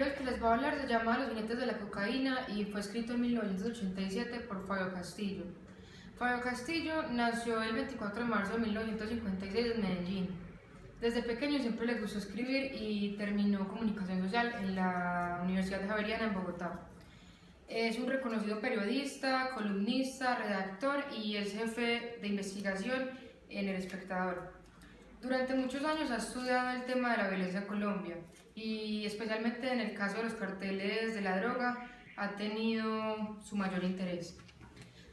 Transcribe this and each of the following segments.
libro del que les voy a hablar se llama Los jinetes de la cocaína y fue escrito en 1987 por Fabio Castillo. Fabio Castillo nació el 24 de marzo de 1956 en Medellín. Desde pequeño siempre le gustó escribir y terminó comunicación social en la Universidad Javeriana en Bogotá. Es un reconocido periodista, columnista, redactor y es jefe de investigación en El Espectador. Durante muchos años ha estudiado el tema de la violencia en Colombia y especialmente en el caso de los carteles de la droga ha tenido su mayor interés.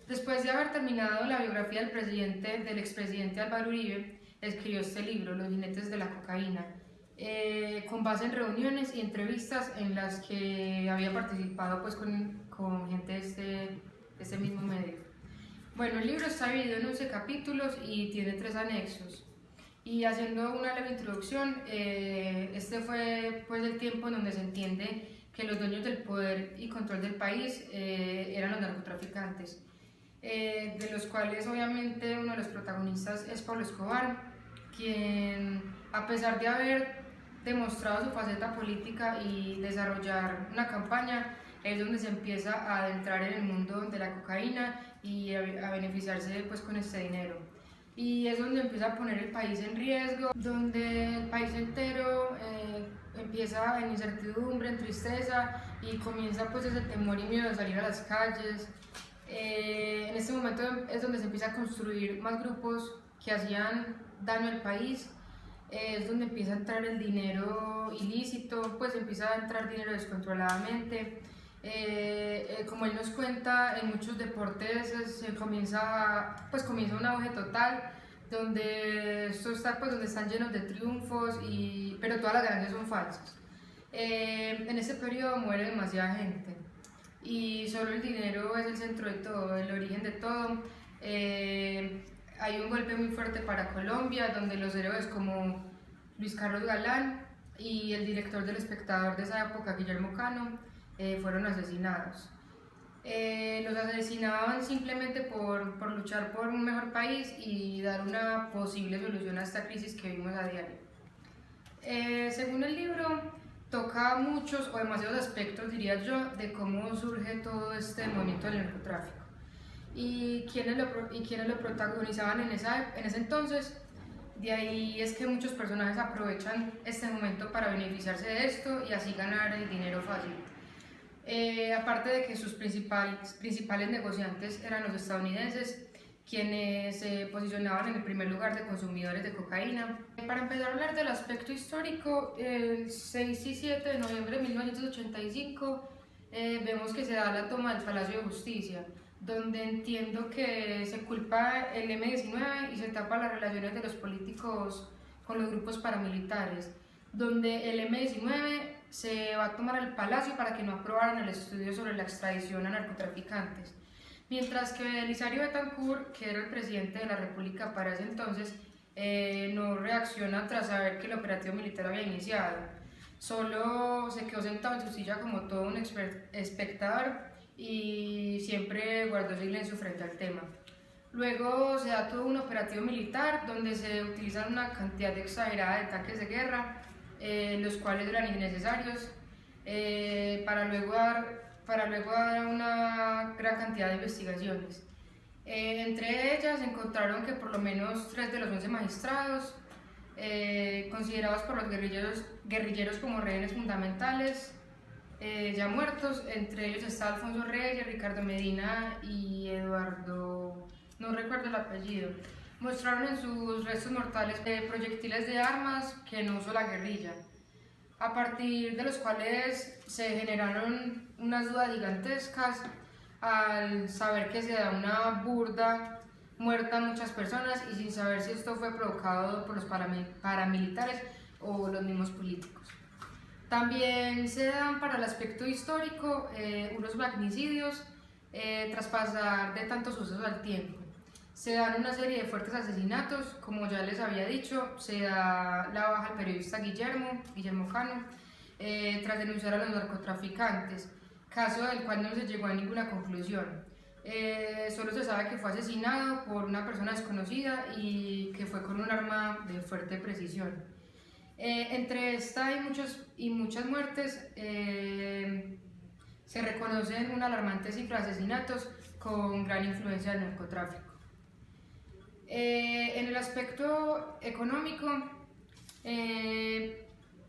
Después de haber terminado la biografía del expresidente Álvaro Uribe, escribió este libro, Los jinetes de la cocaína, con base en reuniones y entrevistas en las que había participado pues, con gente de este mismo medio. Bueno, el libro está dividido en 11 capítulos y tiene 3 anexos. Y haciendo una leve introducción, este fue pues, el tiempo en donde se entiende que los dueños del poder y control del país eran los narcotraficantes, de los cuales obviamente uno de los protagonistas es Pablo Escobar, quien a pesar de haber demostrado su faceta política y desarrollar una campaña, es donde se empieza a adentrar en el mundo de la cocaína y a beneficiarse pues, con este dinero. Y es donde empieza a poner el país en riesgo, donde el país entero empieza en incertidumbre, en tristeza y comienza pues ese temor y miedo de salir a las calles. En este momento es donde se empieza a construir más grupos que hacían daño al país, es donde empieza a entrar el dinero ilícito, pues empieza a entrar dinero descontroladamente. Como él nos cuenta, en muchos deportes comienza un auge total, donde esto está, pues, donde están llenos de triunfos, pero todas las ganancias son falsas. En ese periodo muere demasiada gente y solo el dinero es el centro de todo, el origen de todo. Hay un golpe muy fuerte para Colombia, donde los héroes como Luis Carlos Galán y el director del Espectador de esa época, Guillermo Cano, fueron asesinados. Los asesinaban simplemente por luchar por un mejor país y dar una posible solución a esta crisis que vivimos a diario. Según el libro, toca muchos o demasiados aspectos, diría yo, de cómo surge todo este movimiento del narcotráfico y quiénes lo protagonizaban en ese entonces. De ahí es que muchos personajes aprovechan este momento para beneficiarse de esto y así ganar el dinero fácil. Aparte de que sus principales negociantes eran los estadounidenses, quienes se posicionaban en el primer lugar de consumidores de cocaína. Para empezar a hablar del aspecto histórico, el 6 y 7 de noviembre de 1985 vemos que se da la toma del Palacio de Justicia, donde entiendo que se culpa el M-19 y se tapa las relaciones de los políticos con los grupos paramilitares, donde el M-19 se va a tomar el palacio para que no aprobaran el estudio sobre la extradición a narcotraficantes, mientras que Belisario Betancur, que era el presidente de la República para ese entonces, no reacciona tras saber que el operativo militar había iniciado. Solo se quedó sentado en su silla como todo un espectador y siempre guardó silencio frente al tema. Luego se da todo un operativo militar donde se utilizan una cantidad exagerada de tanques de guerra, los cuales eran innecesarios, para luego dar una gran cantidad de investigaciones. Entre ellas encontraron que por lo menos 3 de los 11 magistrados, considerados por los guerrilleros como rehenes fundamentales, ya muertos, entre ellos está Alfonso Reyes, Ricardo Medina y Eduardo, no recuerdo el apellido, mostraron en sus restos mortales proyectiles de armas que no usó la guerrilla, a partir de los cuales se generaron unas dudas gigantescas al saber que se da una burda muerta a muchas personas y sin saber si esto fue provocado por los paramilitares o los mismos políticos. También se dan para el aspecto histórico unos magnicidios tras pasar de tantos sucesos al tiempo. Se dan una serie de fuertes asesinatos, como ya les había dicho, se da la baja al periodista Guillermo Cano, tras denunciar a los narcotraficantes, caso del cual no se llegó a ninguna conclusión. Solo se sabe que fue asesinado por una persona desconocida y que fue con un arma de fuerte precisión. Entre esta y muchas muertes se reconocen una alarmante cifra de asesinatos con gran influencia del narcotráfico. En el aspecto económico,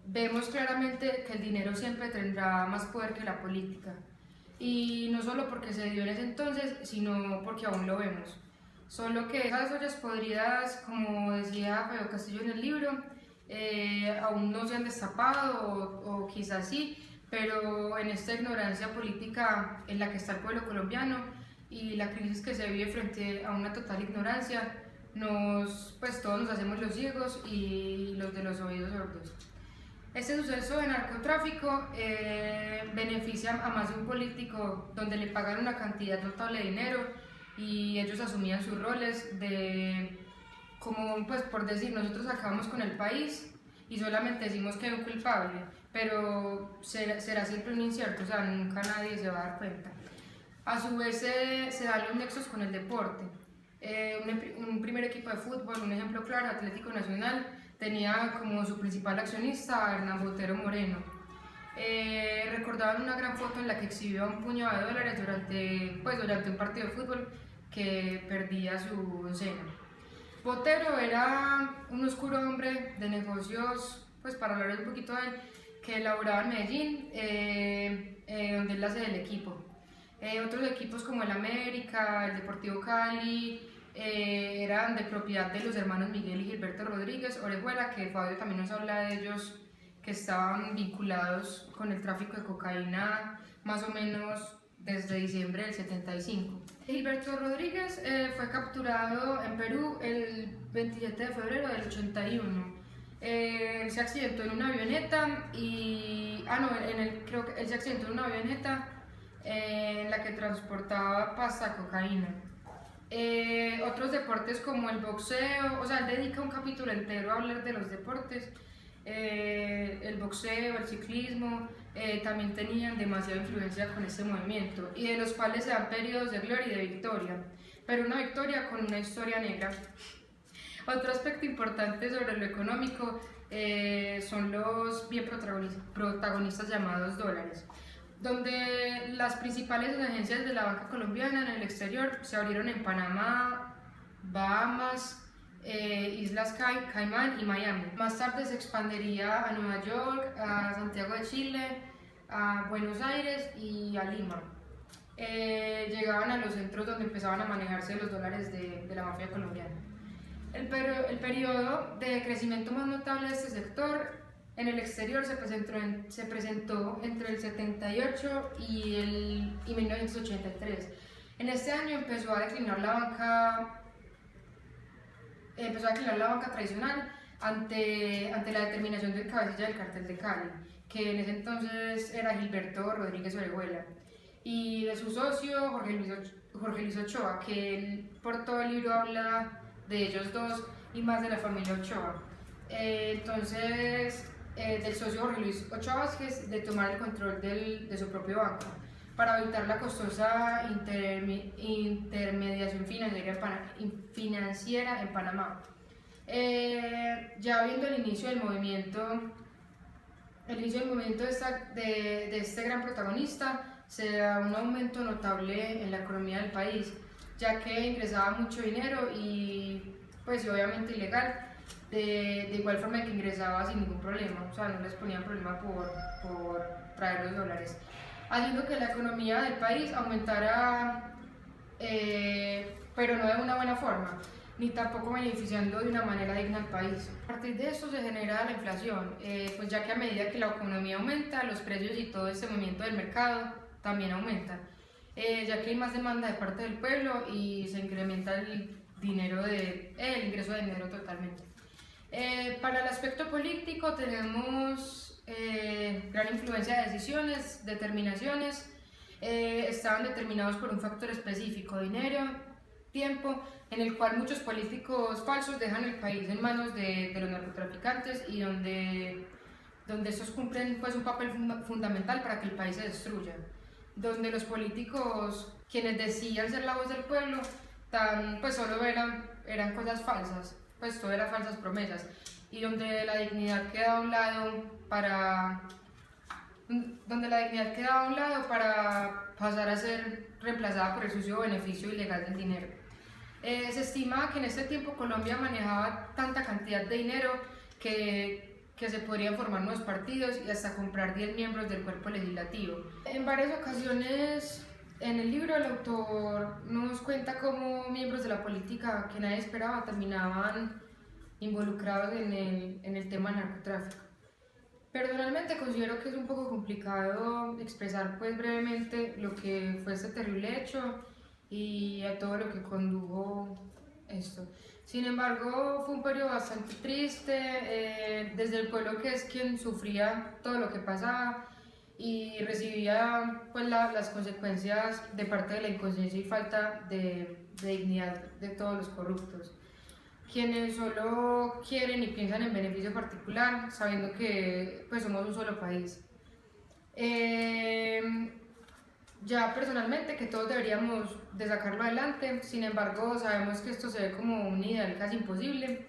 vemos claramente que el dinero siempre tendrá más poder que la política, y no solo porque se dio en ese entonces, sino porque aún lo vemos. Solo que esas ollas podridas, como decía Fabio Castillo en el libro, aún no se han destapado, o quizás sí, pero en esta ignorancia política en la que está el pueblo colombiano y la crisis que se vive frente a una total ignorancia, pues todos nos hacemos los ciegos y los de los oídos sordos. Este suceso de narcotráfico beneficia a más de un político, donde le pagan una cantidad notable de dinero y ellos asumían sus roles como pues por decir, nosotros acabamos con el país y solamente decimos que hay un culpable, pero será siempre un incierto, o sea, nunca nadie se va a dar cuenta. A su vez se dan los nexos con el deporte. Un primer equipo de fútbol, un ejemplo claro, Atlético Nacional, tenía como su principal accionista a Hernán Botero Moreno. Recordaban una gran foto en la que exhibió un puñado de dólares durante un partido de fútbol que perdía su cena. Botero era un oscuro hombre de negocios, pues para hablar un poquito de él, que laboraba en Medellín, donde él hace del equipo. Otros equipos como el América, el Deportivo Cali, eran de propiedad de los hermanos Miguel y Gilberto Rodríguez Orejuela, que Fabio también nos habla de ellos, que estaban vinculados con el tráfico de cocaína más o menos desde diciembre del 75. Gilberto Rodríguez fue capturado en Perú el 27 de febrero del 81. Él se accidentó en una avioneta creo que él se accidentó en una avioneta en la que transportaba pasta de cocaína. Otros deportes como el boxeo, o sea, él dedica un capítulo entero a hablar de los deportes. El boxeo, el ciclismo, también tenían demasiada influencia con este movimiento, y de los cuales se dan periodos de gloria y de victoria, pero una victoria con una historia negra. Otro aspecto importante sobre lo económico son los bien protagonistas llamados dólares, donde las principales agencias de la banca colombiana en el exterior se abrieron en Panamá, Bahamas, Islas Caimán y Miami. Más tarde se expandiría a Nueva York, a Santiago de Chile, a Buenos Aires y a Lima. Llegaban a los centros donde empezaban a manejarse los dólares de la mafia colombiana. El periodo de crecimiento más notable de este sector en el exterior se presentó entre el 78 y 1983. En este año empezó a declinar la banca tradicional ante la determinación del cabecilla del cartel de Cali, que en ese entonces era Gilberto Rodríguez Orejuela, y de su socio Jorge Luis Ochoa, que él por todo el libro habla de ellos dos y más de la familia Ochoa. Del socio Jorge Luis Ochoa Vázquez, de tomar el control de su propio banco para evitar la costosa intermediación financiera en Panamá. Ya viendo el inicio del movimiento de este gran protagonista, se da un aumento notable en la economía del país, ya que ingresaba mucho dinero y obviamente ilegal, de igual forma que ingresaba sin ningún problema, o sea, no les ponían problema por traer los dólares, haciendo que la economía del país aumentara, pero no de una buena forma, ni tampoco beneficiando de una manera digna al país. A partir de esto se genera la inflación, pues ya que a medida que la economía aumenta, los precios y todo este movimiento del mercado también aumentan, ya que hay más demanda de parte del pueblo y se incrementa el ingreso de dinero totalmente. Para el aspecto político tenemos gran influencia de decisiones, determinaciones, estaban determinados por un factor específico, dinero, tiempo, en el cual muchos políticos falsos dejan el país en manos de los narcotraficantes, y donde estos cumplen un papel fundamental para que el país se destruya, donde los políticos, quienes decían ser la voz del pueblo, solo eran cosas falsas, todo eran falsas promesas, y donde la dignidad queda a un lado para pasar a ser reemplazada por el sucio beneficio ilegal del dinero. Se estima que en este tiempo Colombia manejaba tanta cantidad de dinero que se podrían formar nuevos partidos y hasta comprar 10 miembros del cuerpo legislativo. En varias ocasiones en el libro el autor nos cuenta cómo miembros de la política que nadie esperaba terminaban involucrados en el tema del narcotráfico. Personalmente considero que es un poco complicado expresar pues brevemente lo que fue este terrible hecho y a todo lo que condujo esto. Sin embargo, fue un periodo bastante triste, desde el pueblo que es quien sufría todo lo que pasaba y recibía pues, las consecuencias de parte de la inconsciencia y falta de dignidad de todos los corruptos, quienes solo quieren y piensan en beneficio particular, sabiendo que pues, somos un solo país. Ya personalmente que todos deberíamos de sacarlo adelante, sin embargo sabemos que esto se ve como un ideal casi imposible.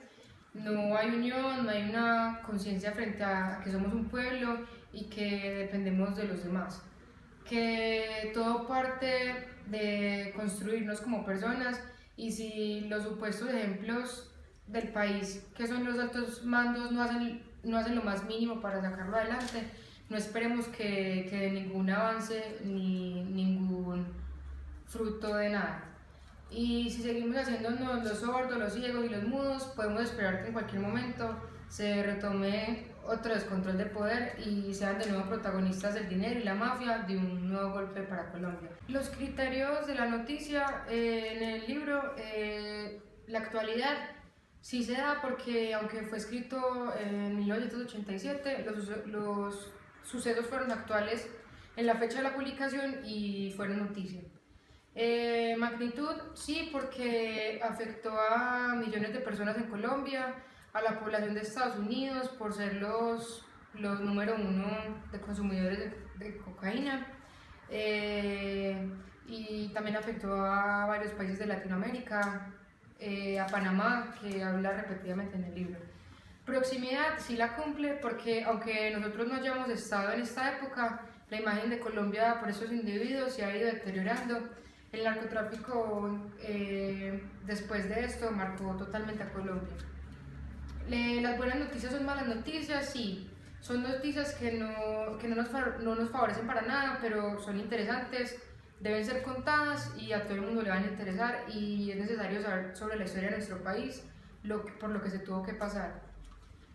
No hay unión, no hay una conciencia frente a que somos un pueblo y que dependemos de los demás. Que todo parte de construirnos como personas y si los supuestos ejemplos del país, que son los altos mandos, no hacen lo más mínimo para sacarlo adelante, no esperemos que de ningún avance ni ningún fruto de nada. Y si seguimos haciéndonos los sordos, los ciegos y los mudos, podemos esperar que en cualquier momento se retome otro descontrol de poder y sean de nuevo protagonistas del dinero y la mafia de un nuevo golpe para Colombia. Los criterios de la noticia en el libro, la actualidad, sí se da porque aunque fue escrito en 1987, los sucesos fueron actuales en la fecha de la publicación y fueron noticia. Magnitud, sí, porque afectó a millones de personas en Colombia, a la población de Estados Unidos por ser los número uno de consumidores de cocaína, y también afectó a varios países de Latinoamérica, a Panamá, que habla repetidamente en el libro. Proximidad sí la cumple porque aunque nosotros no hayamos estado en esta época, la imagen de Colombia por esos individuos se ha ido deteriorando. El narcotráfico después de esto marcó totalmente a Colombia. Las buenas noticias son malas noticias, sí. Son noticias que no nos favorecen para nada, pero son interesantes, deben ser contadas y a todo el mundo le van a interesar y es necesario saber sobre la historia de nuestro país, por lo que se tuvo que pasar.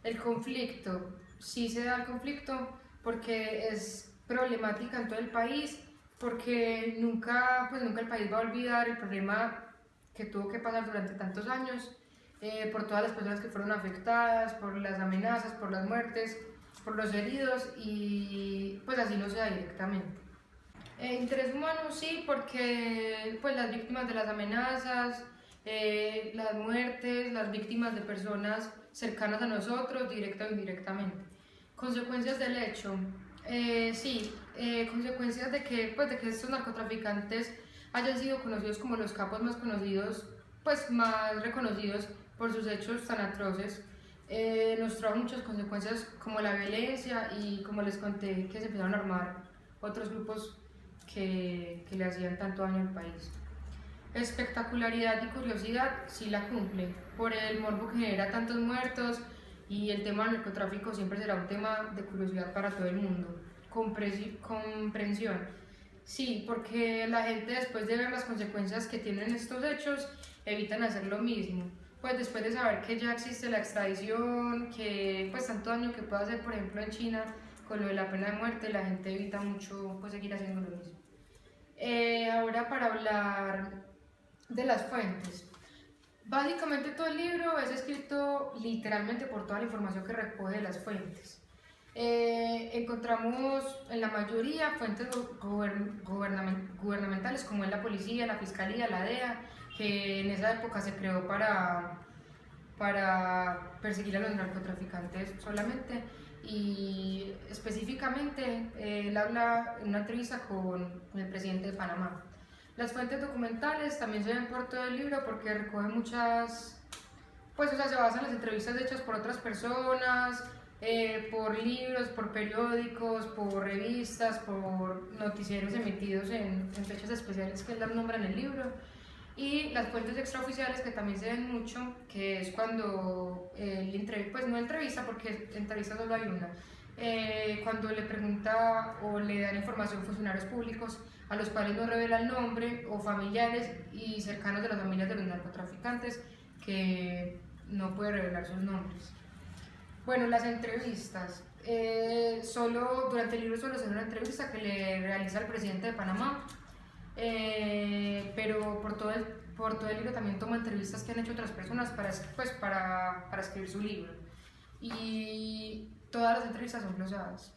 El conflicto, sí se da el conflicto porque es problemática en todo el país, porque nunca el país va a olvidar el problema que tuvo que pasar durante tantos años, por todas las personas que fueron afectadas, por las amenazas, por las muertes, por los heridos y pues así no se da directamente. Interés humano sí, porque pues las víctimas de las amenazas, las muertes, las víctimas de personas cercanas a nosotros, directa o indirectamente. Consecuencias del hecho, sí, consecuencias de que estos narcotraficantes hayan sido conocidos como los capos más conocidos, pues más reconocidos por sus hechos tan atroces. Nos trajo muchas consecuencias como la violencia y como les conté que se empezaron a armar otros grupos que le hacían tanto daño al país. Espectacularidad y curiosidad sí la cumple, por el morbo que genera tantos muertos y el tema del narcotráfico siempre será un tema de curiosidad para todo el mundo. Comprensión, sí, porque la gente después de ver las consecuencias que tienen estos hechos evitan hacer lo mismo, pues después de saber que ya existe la extradición, que pues tanto daño que puede hacer por ejemplo en China con lo de la pena de muerte, la gente evita mucho pues seguir haciendo lo mismo. Ahora para hablar de las fuentes. Básicamente todo el libro es escrito literalmente por toda la información que recoge de las fuentes. Encontramos en la mayoría fuentes gubernamentales como es la policía, la fiscalía, la DEA, que en esa época se creó para perseguir a los narcotraficantes solamente, y específicamente él habla en una entrevista con el presidente de Panamá. Las fuentes documentales también se ven por todo el libro porque recogen Pues, o sea, se basan en las entrevistas hechas por otras personas, por libros, por periódicos, por revistas, por noticieros emitidos en fechas especiales que él las nombra en el libro. Y las fuentes extraoficiales que también se ven mucho, que es cuando pues no entrevista, porque entrevista solo hay una, cuando le pregunta o le dan información a funcionarios públicos a los cuales no revela el nombre o familiares y cercanos de las familias de los narcotraficantes que no puede revelar sus nombres. Bueno, las entrevistas. Solo durante el libro solo se ve una entrevista que le realiza el presidente de Panamá, pero por todo el libro también toma entrevistas que han hecho otras personas pues, para escribir su libro. Y todas las entrevistas son glosadas.